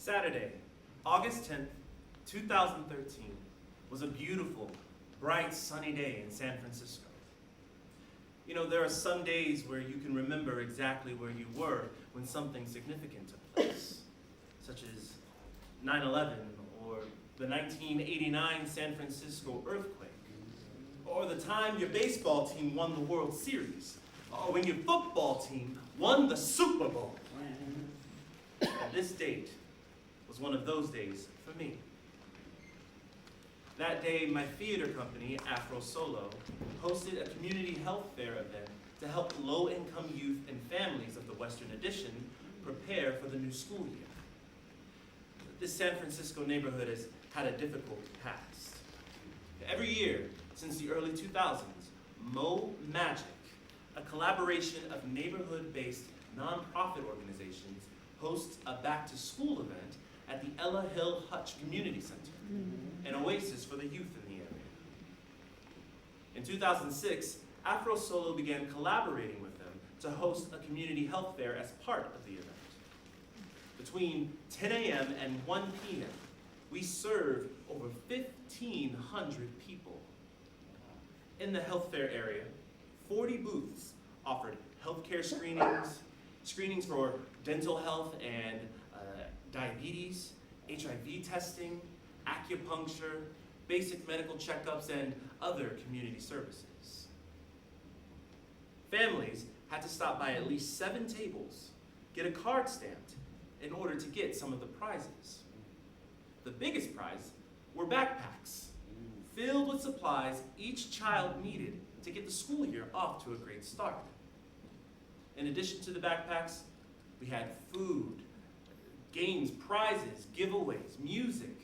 Saturday, August 10th, 2013 was a beautiful, bright, sunny day in San Francisco. You know, there are some days where you can remember exactly where you were when something significant took place, such as 9/11 or the 1989 San Francisco earthquake, or the time your baseball team won the World Series, or when your football team won the Super Bowl. And this date was one of those days for me. That day, my theater company, AfroSolo, hosted a community health fair event to help low-income youth and families of the Western Addition prepare for the new school year. This San Francisco neighborhood has had a difficult past. Every year since the early 2000s, Mo Magic, a collaboration of neighborhood-based nonprofit organizations, hosts a back-to-school event at the Ella Hill Hutch Community Center, an oasis for the youth in the area. In 2006, AfroSolo began collaborating with them to host a community health fair as part of the event. Between 10 a.m. and 1 p.m., we served over 1,500 people. In the health fair area, 40 booths offered healthcare screenings for dental health and diabetes, HIV testing, acupuncture, basic medical checkups, and other community services. Families had to stop by at least 7 tables, get a card stamped, in order to get some of the prizes. The biggest prize were backpacks, filled with supplies each child needed to get the school year off to a great start. In addition to the backpacks, we had food, games, prizes, giveaways, music,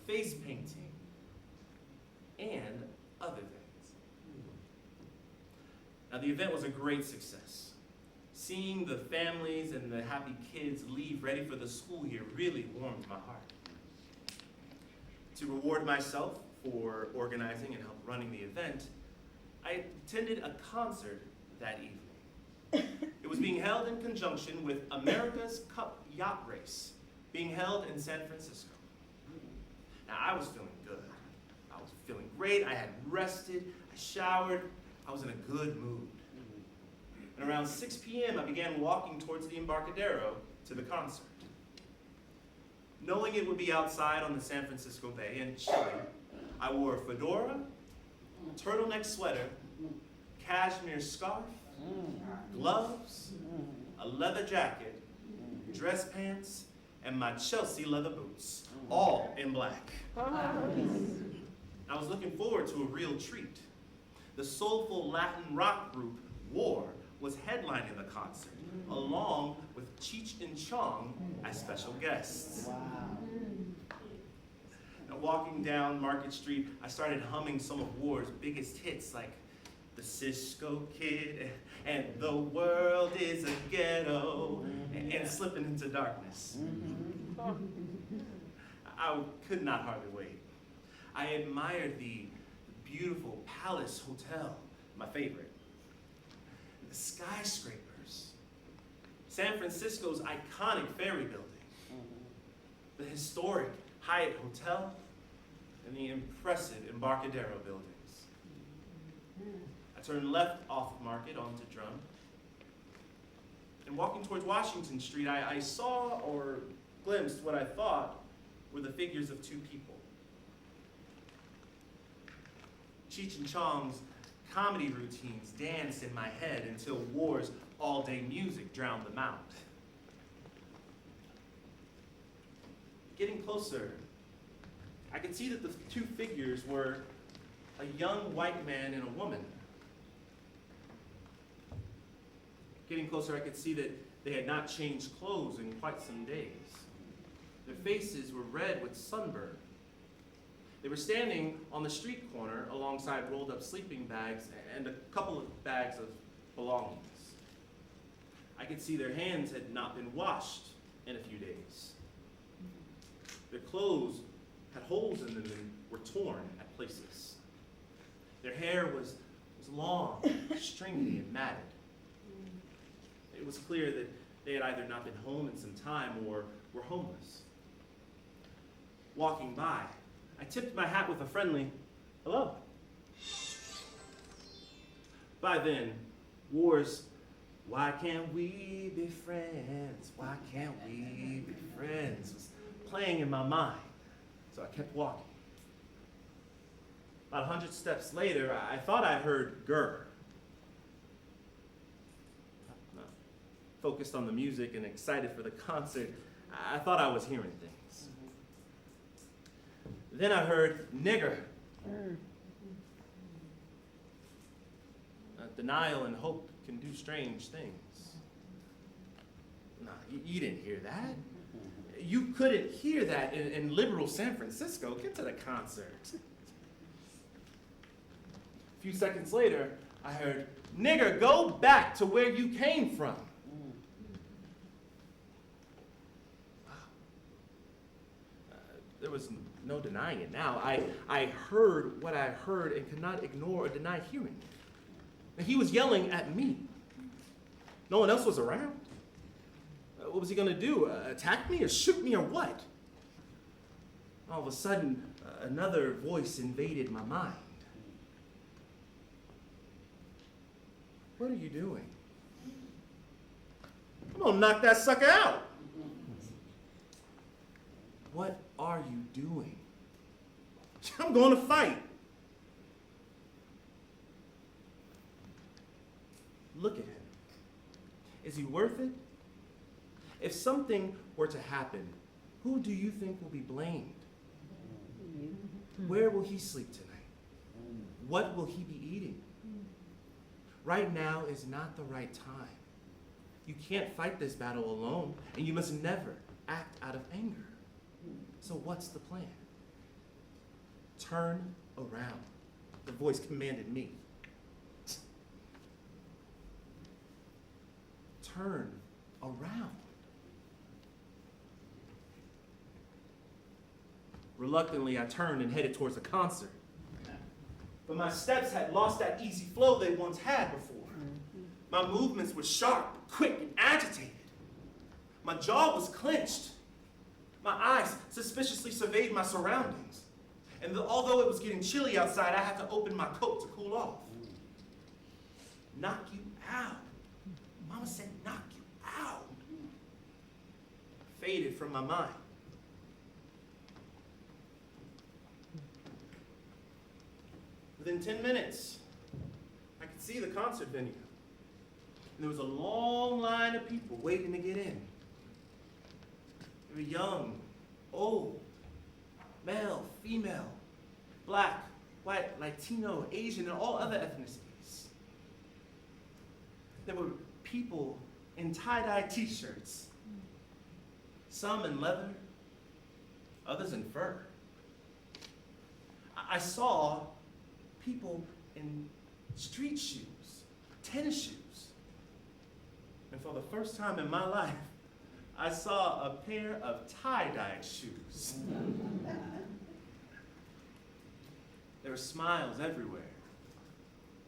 face painting, and other things. Now, the event was a great success. Seeing the families and the happy kids leave ready for the school year really warmed my heart. To reward myself for organizing and help running the event, I attended a concert that evening. It was being held in conjunction with America's Cup Yacht Race, being held in San Francisco. Now, I was feeling good. I was feeling great. I had rested, I showered, I was in a good mood. And around 6 p.m., I began walking towards the Embarcadero to the concert. Knowing it would be outside on the San Francisco Bay and chilly, I wore a fedora, a turtleneck sweater, cashmere scarf, gloves, a leather jacket, dress pants, and my Chelsea leather boots, all in black. I was looking forward to a real treat. The soulful Latin rock group War was headlining the concert, along with Cheech and Chong as special guests. Wow. Now, walking down Market Street, I started humming some of War's biggest hits like The Cisco Kid and The World is a Ghetto and Slipping into Darkness. I could not hardly wait. I admired the beautiful Palace Hotel, my favorite. The skyscrapers, San Francisco's iconic ferry building, the historic Hyatt Hotel, and the impressive Embarcadero buildings. I turned left off Market onto Drum, and walking towards Washington Street, I saw or glimpsed what I thought were the figures of 2 people. Cheech and Chong's comedy routines danced in my head until War's all-day music drowned them out. Getting closer, I could see that the 2 figures were a young white man and a woman. Getting closer, I could see that they had not changed clothes in quite some days. Their faces were red with sunburn. They were standing on the street corner alongside rolled-up sleeping bags and a couple of bags of belongings. I could see their hands had not been washed in a few days. Their clothes had holes in them and were torn at places. Their hair was long, stringy, and matted. It was clear that they had either not been home in some time or were homeless. walking by. I tipped my hat with a friendly, "Hello." By then, War's "Why can't we be friends? Why can't we be friends?" was playing in my mind, so I kept walking. About 100 steps later, I thought I heard "Grr." Focused on the music and excited for the concert, I thought I was hearing things. Then I heard "Nigger." Denial and hope can do strange things. No, you didn't hear that. You couldn't hear that in liberal San Francisco. Get to the concert. A few seconds later, I heard, "Nigger, go back to where you came from." There was no denying it now. I heard what I heard and could not ignore or deny hearing it. He was yelling at me. No one else was around. What was he going to do? Attack me or shoot me or what? All of a sudden, another voice invaded my mind. "What are you doing?" "I'm going to knock that sucker out." "What are you doing?" "I'm going to fight." Look at him. Is he worth it? If something were to happen, who do you think will be blamed? Where will he sleep tonight? What will he be eating? Right now is not the right time. You can't fight this battle alone, and you must never act out of anger. So what's the plan? Turn around, the voice commanded me. Turn around. Reluctantly, I turned and headed towards the concert. But my steps had lost that easy flow they once had before. My movements were sharp, quick, and agitated. My jaw was clenched. My eyes suspiciously surveyed my surroundings. And although it was getting chilly outside, I had to open my coat to cool off. "Knock you out." Mama said, "Knock you out." Faded from my mind. Within 10 minutes, I could see the concert venue. And there was a long line of people waiting to get in. They were young, old, male, female, black, white, Latino, Asian, and all other ethnicities. There were people in tie-dye t-shirts, some in leather, others in fur. I saw people in street shoes, tennis shoes. And for the first time in my life, I saw a pair of tie-dye shoes. There were smiles everywhere.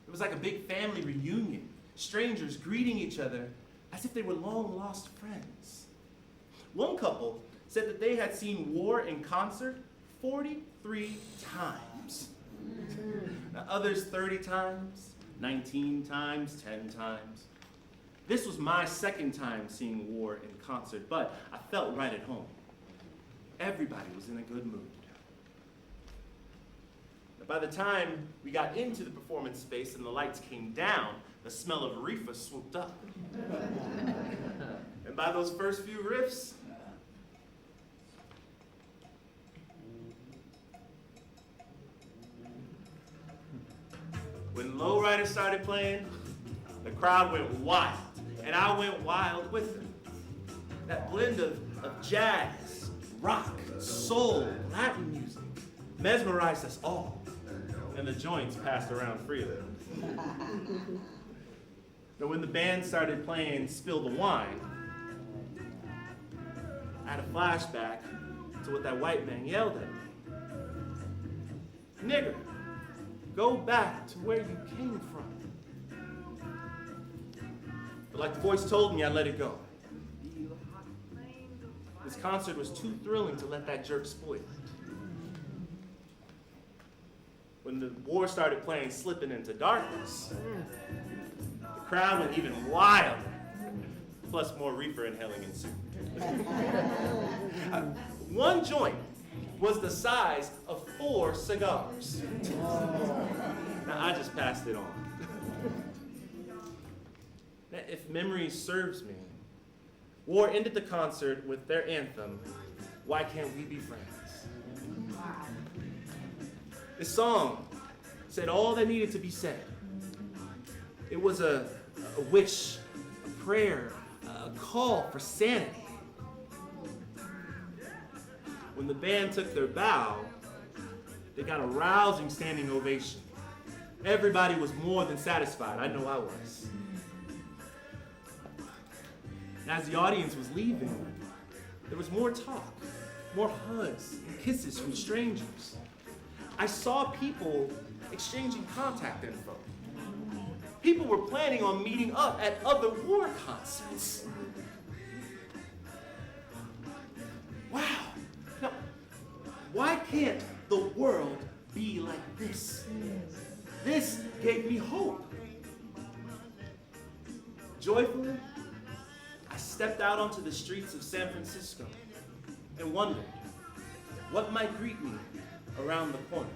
It was like a big family reunion, strangers greeting each other as if they were long-lost friends. One couple said that they had seen War in concert 43 times. Now, others 30 times, 19 times, 10 times. This was my second time seeing War in concert, but I felt right at home. Everybody was in a good mood. By the time we got into the performance space and the lights came down, the smell of reefer swooped up. And by those first few riffs, when Lowrider started playing, the crowd went wild, and I went wild with them. That blend of jazz, rock, soul, Latin music mesmerized us all, and the joints passed around freely. Now, when the band started playing Spill the Wine, I had a flashback to what that white man yelled at me. "Nigger, go back to where you came from." But like the voice told me, I let it go. This concert was too thrilling to let that jerk spoil it. When the war started playing Slipping Into Darkness, the crowd went even wilder. Plus more reefer inhaling ensued. One joint was the size of 4 cigars. Now, I just passed it on. Now, if memory serves me, war ended the concert with their anthem, Why Can't We Be Friends? This song said all that needed to be said. It was a wish, a prayer, a call for sanity. When the band took their bow, they got a rousing standing ovation. Everybody was more than satisfied. I know I was. As the audience was leaving, there was more talk, more hugs and kisses from strangers. I saw people exchanging contact info. People were planning on meeting up at other war concerts. Wow. Now, why can't the world be like this? This gave me hope. Joyfully, I stepped out onto the streets of San Francisco and wondered what might greet me around the corner.